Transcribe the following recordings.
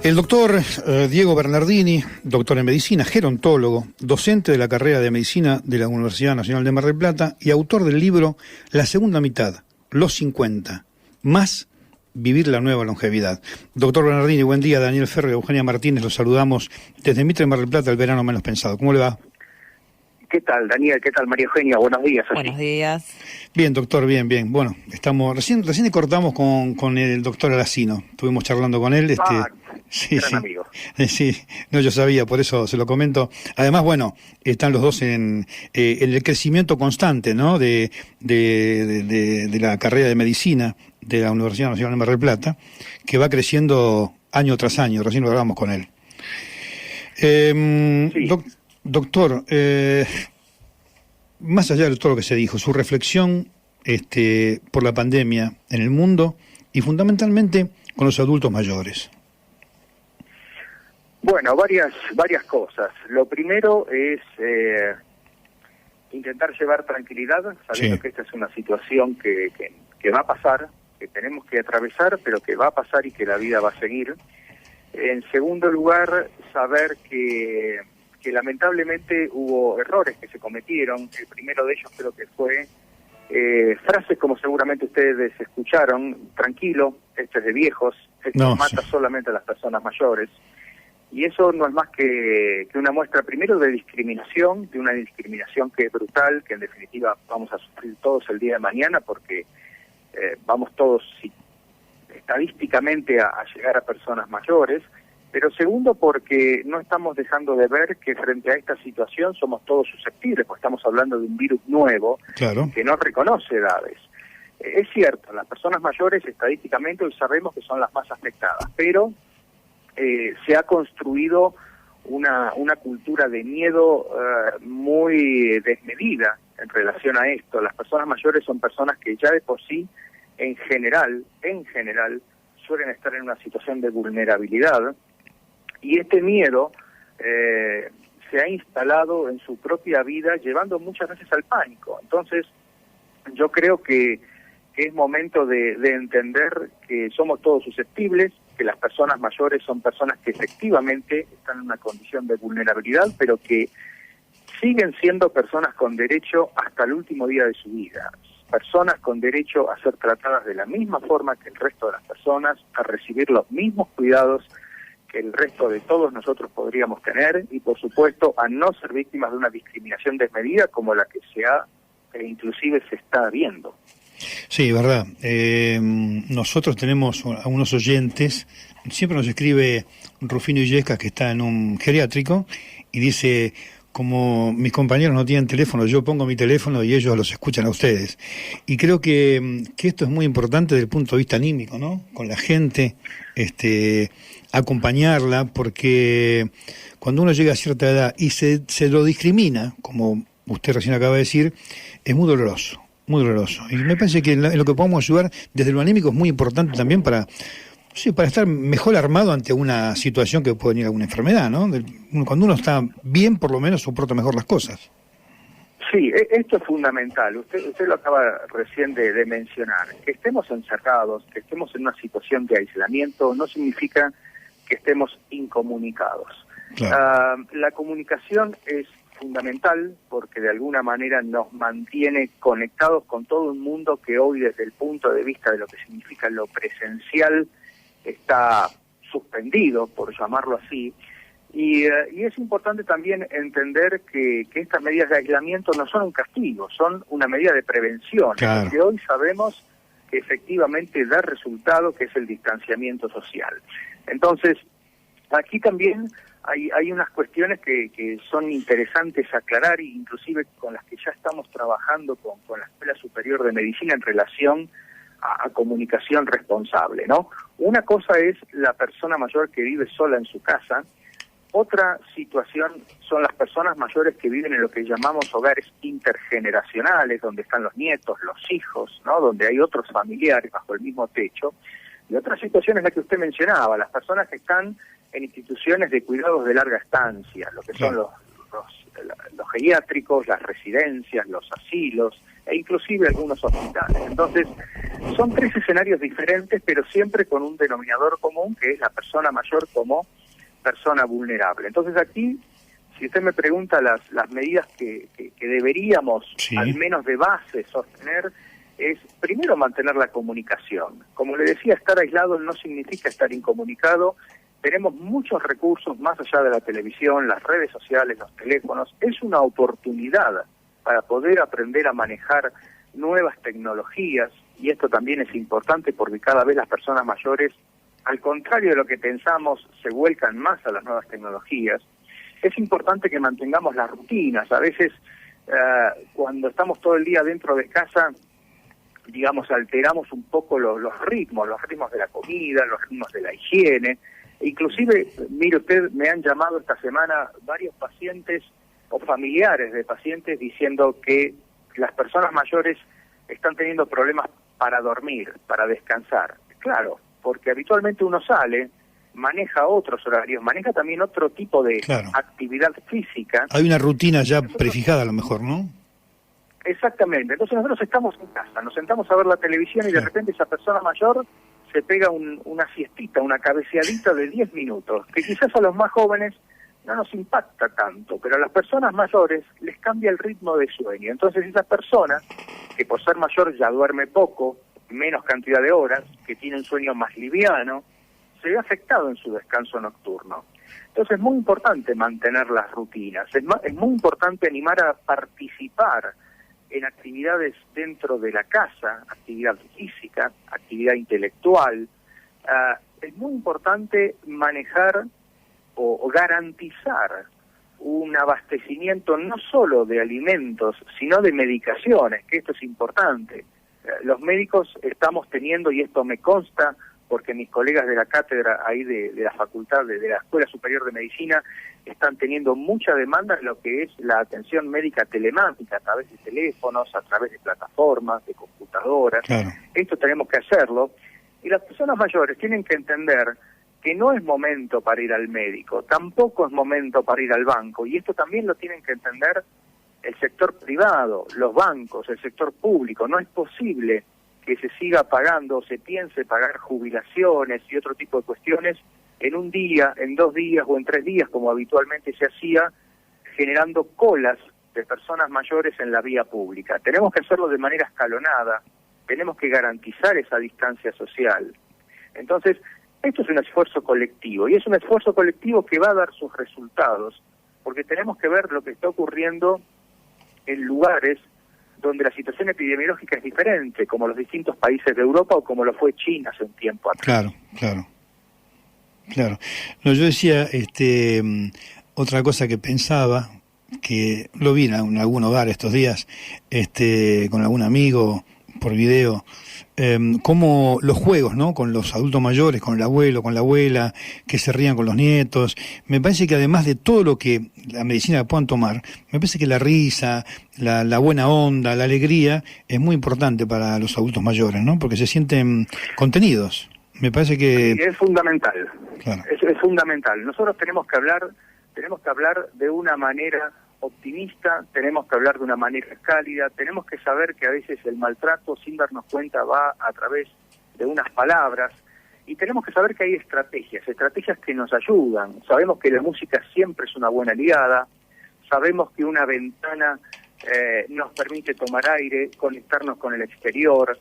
El doctor Diego Bernardini, doctor en medicina, gerontólogo, docente de la carrera de medicina de la Universidad Nacional de Mar del Plata y autor del libro La segunda mitad, los 50, más vivir la nueva longevidad. Doctor Bernardini, buen día. Daniel Ferro y Eugenia Martínez, los saludamos desde Mitre, Mar del Plata, el verano menos pensado. ¿Cómo le va? ¿Qué tal, Daniel? ¿Qué tal, María Eugenia? Buenos días. Buenos días. Bien, doctor, bien. Bueno, estamos recién cortamos con el doctor Aracino. Estuvimos charlando con él. Sí. Amigo. Sí, no, yo sabía, por eso se lo comento. Además, bueno, están los dos en el crecimiento constante, ¿no? De la carrera de medicina de la Universidad Nacional de Mar del Plata, que va creciendo año tras año. Recién lo hablamos con él. Sí. Doctor, más allá de todo lo que se dijo, su reflexión por la pandemia en el mundo y fundamentalmente con los adultos mayores. Bueno, varias cosas. Lo primero es intentar llevar tranquilidad, sabiendo que esta es una situación que va a pasar, que tenemos que atravesar, pero que va a pasar y que la vida va a seguir. En segundo lugar, saber que lamentablemente hubo errores que se cometieron. El primero de ellos creo que fue frases como seguramente ustedes escucharon: tranquilo, esto es de viejos, esto mata solamente a las personas mayores. Y eso no es más que una muestra primero de discriminación, de una discriminación que es brutal, que en definitiva vamos a sufrir todos el día de mañana, porque vamos todos estadísticamente a llegar a personas mayores. Pero segundo, porque no estamos dejando de ver que frente a esta situación somos todos susceptibles, porque estamos hablando de un virus nuevo, claro, que no reconoce edades. Es cierto, las personas mayores estadísticamente hoy sabemos que son las más afectadas, pero se ha construido una cultura de miedo muy desmedida en relación a esto. Las personas mayores son personas que ya de por sí, en general, suelen estar en una situación de vulnerabilidad. Y este miedo se ha instalado en su propia vida, llevando muchas veces al pánico. Entonces, yo creo que es momento de entender que somos todos susceptibles, que las personas mayores son personas que efectivamente están en una condición de vulnerabilidad, pero que siguen siendo personas con derecho hasta el último día de su vida. Personas con derecho a ser tratadas de la misma forma que el resto de las personas, a recibir los mismos cuidados que el resto de todos nosotros podríamos tener, y por supuesto a no ser víctimas de una discriminación desmedida como la que se ha inclusive se está viendo. Sí, verdad. Nosotros tenemos a unos oyentes, siempre nos escribe Rufino Illescas, que está en un geriátrico, y dice: como mis compañeros no tienen teléfono, yo pongo mi teléfono y ellos los escuchan a ustedes. Y creo que esto es muy importante desde el punto de vista anímico, ¿no? Con la gente, acompañarla, porque cuando uno llega a cierta edad y se lo discrimina, como usted recién acaba de decir, es muy doloroso, muy doloroso. Y me parece que en lo que podemos ayudar desde lo anímico es muy importante también para estar mejor armado ante una situación que puede venir alguna enfermedad, ¿no? Cuando uno está bien, por lo menos soporta mejor las cosas. Sí, esto es fundamental. Usted lo acaba recién de mencionar. Que estemos encerrados, que estemos en una situación de aislamiento, no significa que estemos incomunicados. Claro. La comunicación es fundamental porque de alguna manera nos mantiene conectados con todo un mundo que hoy, desde el punto de vista de lo que significa lo presencial, está suspendido, por llamarlo así. Y es importante también entender que estas medidas de aislamiento no son un castigo, son una medida de prevención, claro, porque hoy sabemos que efectivamente da resultado, que es el distanciamiento social. Entonces, aquí también hay unas cuestiones que son interesantes aclarar, e inclusive con las que ya estamos trabajando con la Escuela Superior de Medicina en relación a comunicación responsable, ¿no? Una cosa es la persona mayor que vive sola en su casa. Otra situación son las personas mayores que viven en lo que llamamos hogares intergeneracionales, donde están los nietos, los hijos, ¿no? Donde hay otros familiares bajo el mismo techo. Y otra situación es la que usted mencionaba, las personas que están en instituciones de cuidados de larga estancia, lo que son los geriátricos, las residencias, los asilos, e inclusive algunos hospitales. Entonces, son tres escenarios diferentes, pero siempre con un denominador común, que es la persona mayor como persona vulnerable. Entonces aquí, si usted me pregunta las medidas que deberíamos, sí, al menos de base, sostener, es primero mantener la comunicación. Como le decía, estar aislado no significa estar incomunicado. Tenemos muchos recursos más allá de la televisión, las redes sociales, los teléfonos. Es una oportunidad para poder aprender a manejar nuevas tecnologías, y esto también es importante porque cada vez las personas mayores, al contrario de lo que pensamos, se vuelcan más a las nuevas tecnologías. Es importante que mantengamos las rutinas. A veces, cuando estamos todo el día dentro de casa, digamos, alteramos un poco los ritmos de la comida, los ritmos de la higiene. Inclusive, mire usted, me han llamado esta semana varios pacientes o familiares de pacientes diciendo que las personas mayores están teniendo problemas para dormir, para descansar. Claro, porque habitualmente uno sale, maneja otros horarios, maneja también otro tipo de actividad física. Hay una rutina ya prefijada a lo mejor, ¿no? Exactamente. Entonces nosotros estamos en casa, nos sentamos a ver la televisión y de repente esa persona mayor se pega una siestita, una cabeceadita de 10 minutos, que quizás a los más jóvenes no nos impacta tanto, pero a las personas mayores les cambia el ritmo de sueño. Entonces esa persona, que por ser mayor ya duerme poco, menos cantidad de horas, que tiene un sueño más liviano, se ve afectado en su descanso nocturno. Entonces es muy importante mantener las rutinas, es muy importante animar a participar en actividades dentro de la casa, actividad física, actividad intelectual. Es muy importante manejar o garantizar un abastecimiento no solo de alimentos, sino de medicaciones, que esto es importante. Los médicos estamos teniendo, y esto me consta, porque mis colegas de la cátedra ahí de la facultad, de la Escuela Superior de Medicina, están teniendo mucha demanda en lo que es la atención médica telemática, a través de teléfonos, a través de plataformas, de computadoras. Claro. Esto tenemos que hacerlo. Y las personas mayores tienen que entender que no es momento para ir al médico, tampoco es momento para ir al banco, y esto también lo tienen que entender el sector privado, los bancos, el sector público. No es posible que se siga pagando, se piense pagar jubilaciones y otro tipo de cuestiones en un día, en 2 días o en 3 días, como habitualmente se hacía, generando colas de personas mayores en la vía pública. Tenemos que hacerlo de manera escalonada, tenemos que garantizar esa distancia social. Entonces, esto es un esfuerzo colectivo, y es un esfuerzo colectivo que va a dar sus resultados, porque tenemos que ver lo que está ocurriendo en lugares donde la situación epidemiológica es diferente, como los distintos países de Europa o como lo fue China hace un tiempo atrás. Claro. No, yo decía, otra cosa que pensaba, que lo vi en algún hogar estos días, con algún amigo por video, como los juegos, ¿no? Con los adultos mayores, con el abuelo, con la abuela, que se rían con los nietos. Me parece que además de todo lo que la medicina puedan tomar, me parece que la risa, la buena onda, la alegría, es muy importante para los adultos mayores, ¿no? Porque se sienten contenidos. Me parece que... Sí, es fundamental. Claro. Es fundamental. Nosotros tenemos que hablar de una manera optimista, tenemos que hablar de una manera cálida, tenemos que saber que a veces el maltrato, sin darnos cuenta, va a través de unas palabras, y tenemos que saber que hay estrategias que nos ayudan. Sabemos que la música siempre es una buena aliada, sabemos que una ventana nos permite tomar aire, conectarnos con el exterior.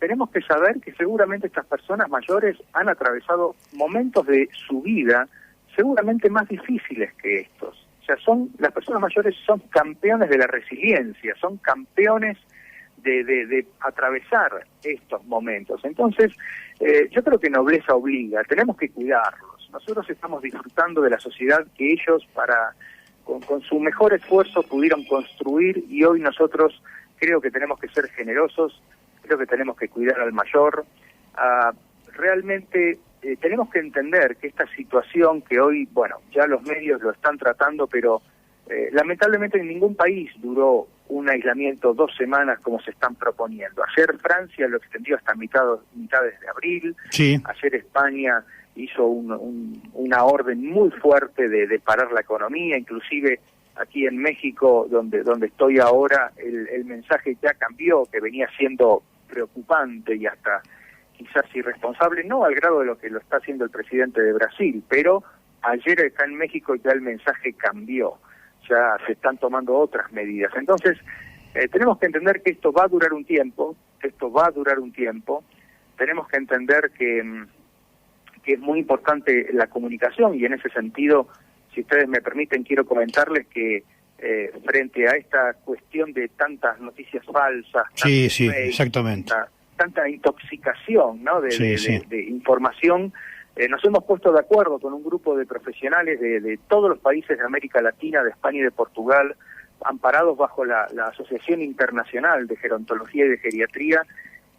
Tenemos que saber que seguramente estas personas mayores han atravesado momentos de su vida seguramente más difíciles que estos. O sea, las personas mayores son campeones de la resiliencia, son campeones de atravesar estos momentos. Entonces, yo creo que nobleza obliga, tenemos que cuidarlos. Nosotros estamos disfrutando de la sociedad que ellos, con su mejor esfuerzo, pudieron construir, y hoy nosotros creo que tenemos que ser generosos, creo que tenemos que cuidar al mayor. Realmente tenemos que entender que esta situación que hoy, bueno, ya los medios lo están tratando, pero lamentablemente en ningún país duró un aislamiento 2 semanas como se están proponiendo. Ayer Francia lo extendió hasta mitades de abril. Sí. Ayer España hizo una orden muy fuerte de parar la economía, inclusive aquí en México, donde estoy ahora, el mensaje ya cambió, que venía siendo preocupante y hasta quizás irresponsable, no al grado de lo que lo está haciendo el presidente de Brasil, pero ayer acá en México ya el mensaje cambió, ya se están tomando otras medidas. Entonces, tenemos que entender que esto va a durar un tiempo, tenemos que entender que es muy importante la comunicación, y en ese sentido, si ustedes me permiten, quiero comentarles que frente a esta cuestión de tantas noticias falsas, sí, exactamente, tanta intoxicación, ¿no?, de información, nos hemos puesto de acuerdo con un grupo de profesionales de todos los países de América Latina, de España y de Portugal, amparados bajo la Asociación Internacional de Gerontología y de Geriatría,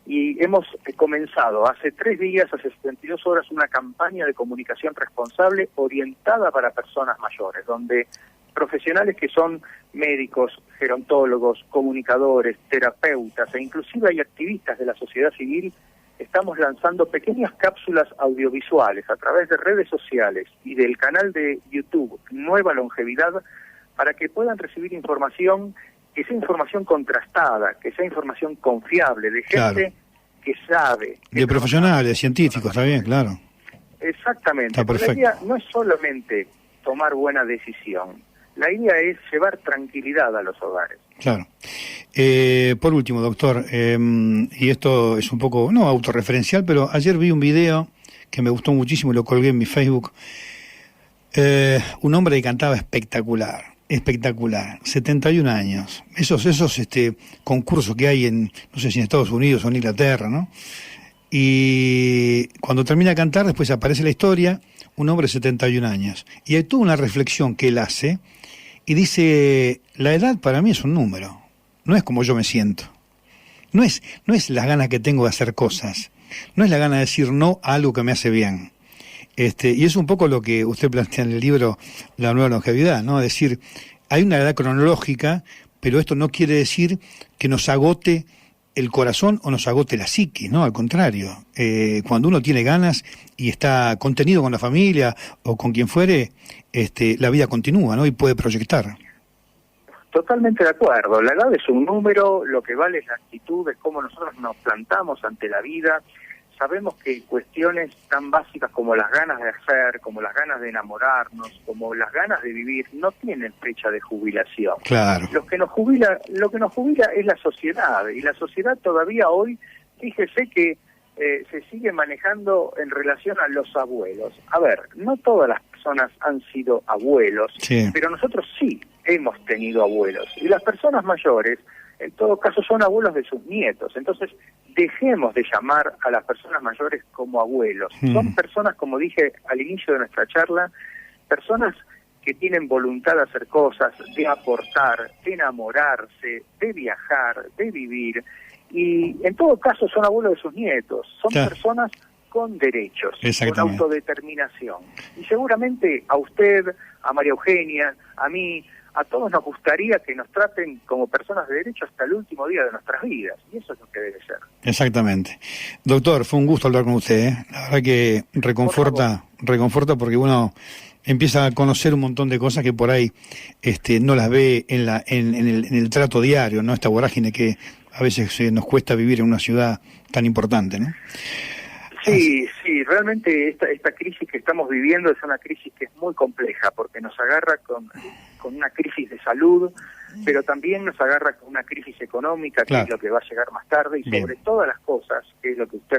y hemos comenzado hace 3 días, hace 72 horas, una campaña de comunicación responsable orientada para personas mayores, donde profesionales que son médicos, gerontólogos, comunicadores, terapeutas e inclusive hay activistas de la sociedad civil, estamos lanzando pequeñas cápsulas audiovisuales a través de redes sociales y del canal de YouTube Nueva Longevidad, para que puedan recibir información que sea información contrastada, que sea información confiable, de gente que sabe. De profesionales, científicos, está bien, claro. Exactamente. La idea no es solamente tomar buena decisión, la idea es llevar tranquilidad a los hogares. Claro. Por último, doctor, y esto es un poco, no autorreferencial, pero ayer vi un video que me gustó muchísimo y lo colgué en mi Facebook. Un hombre que cantaba espectacular, 71 años. Esos concursos que hay en, no sé si en Estados Unidos o en Inglaterra, ¿no? Y cuando termina de cantar, después aparece la historia, un hombre de 71 años. Y hay toda una reflexión que él hace, y dice, la edad para mí es un número, no es como yo me siento. No es las ganas que tengo de hacer cosas, no es la gana de decir no a algo que me hace bien. Y es un poco lo que usted plantea en el libro La Nueva Longevidad, ¿no? Es decir, hay una edad cronológica, pero esto no quiere decir que nos agote el corazón o nos agote la psique, ¿no? Al contrario, cuando uno tiene ganas y está contenido con la familia o con quien fuere, la vida continúa, ¿no? Y puede proyectar. Totalmente de acuerdo. La edad es un número, lo que vale es la actitud, es cómo nosotros nos plantamos ante la vida. Sabemos que cuestiones tan básicas como las ganas de hacer, como las ganas de enamorarnos, como las ganas de vivir, no tienen fecha de jubilación. Claro. Lo que nos jubila es la sociedad, y la sociedad todavía hoy, fíjese que se sigue manejando en relación a los abuelos. A ver, no todas las personas han sido abuelos, sí, pero nosotros sí hemos tenido abuelos, y las personas mayores en todo caso son abuelos de sus nietos. Entonces, dejemos de llamar a las personas mayores como abuelos. Son personas, como dije al inicio de nuestra charla, personas que tienen voluntad de hacer cosas, de aportar, de enamorarse, de viajar, de vivir, y en todo caso son abuelos de sus nietos. Son personas con derechos, con autodeterminación. Y seguramente a usted, a María Eugenia, a mí, a todos nos gustaría que nos traten como personas de derecho hasta el último día de nuestras vidas, y eso es lo que debe ser. Exactamente. Doctor, fue un gusto hablar con usted, ¿eh? La verdad que reconforta porque uno empieza a conocer un montón de cosas que por ahí no las ve en el trato diario, ¿no? Esta vorágine que a veces nos cuesta vivir en una ciudad tan importante, ¿no? Sí, realmente esta crisis que estamos viviendo es una crisis que es muy compleja, porque nos agarra con una crisis de salud, pero también nos agarra con una crisis económica, que es lo que va a llegar más tarde, y sobre todas las cosas, que es lo que usted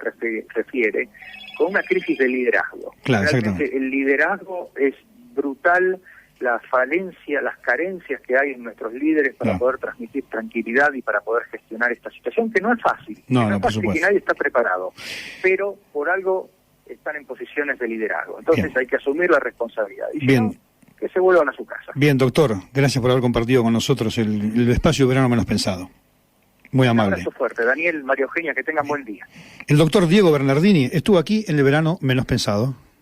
refiere, con una crisis de liderazgo. Realmente el liderazgo es brutal, la falencia, las carencias que hay en nuestros líderes para poder transmitir tranquilidad y para poder gestionar esta situación, que no es fácil, no es fácil, que nadie está preparado, pero por algo están en posiciones de liderazgo. Entonces hay que asumir la responsabilidad. Y si no, que se vuelvan a su casa. Bien, doctor, gracias por haber compartido con nosotros el espacio de Verano Menos Pensado. Muy amable. Un abrazo fuerte. Daniel, María Eugenia, que tengan buen día. El doctor Diego Bernardini estuvo aquí en el Verano Menos Pensado.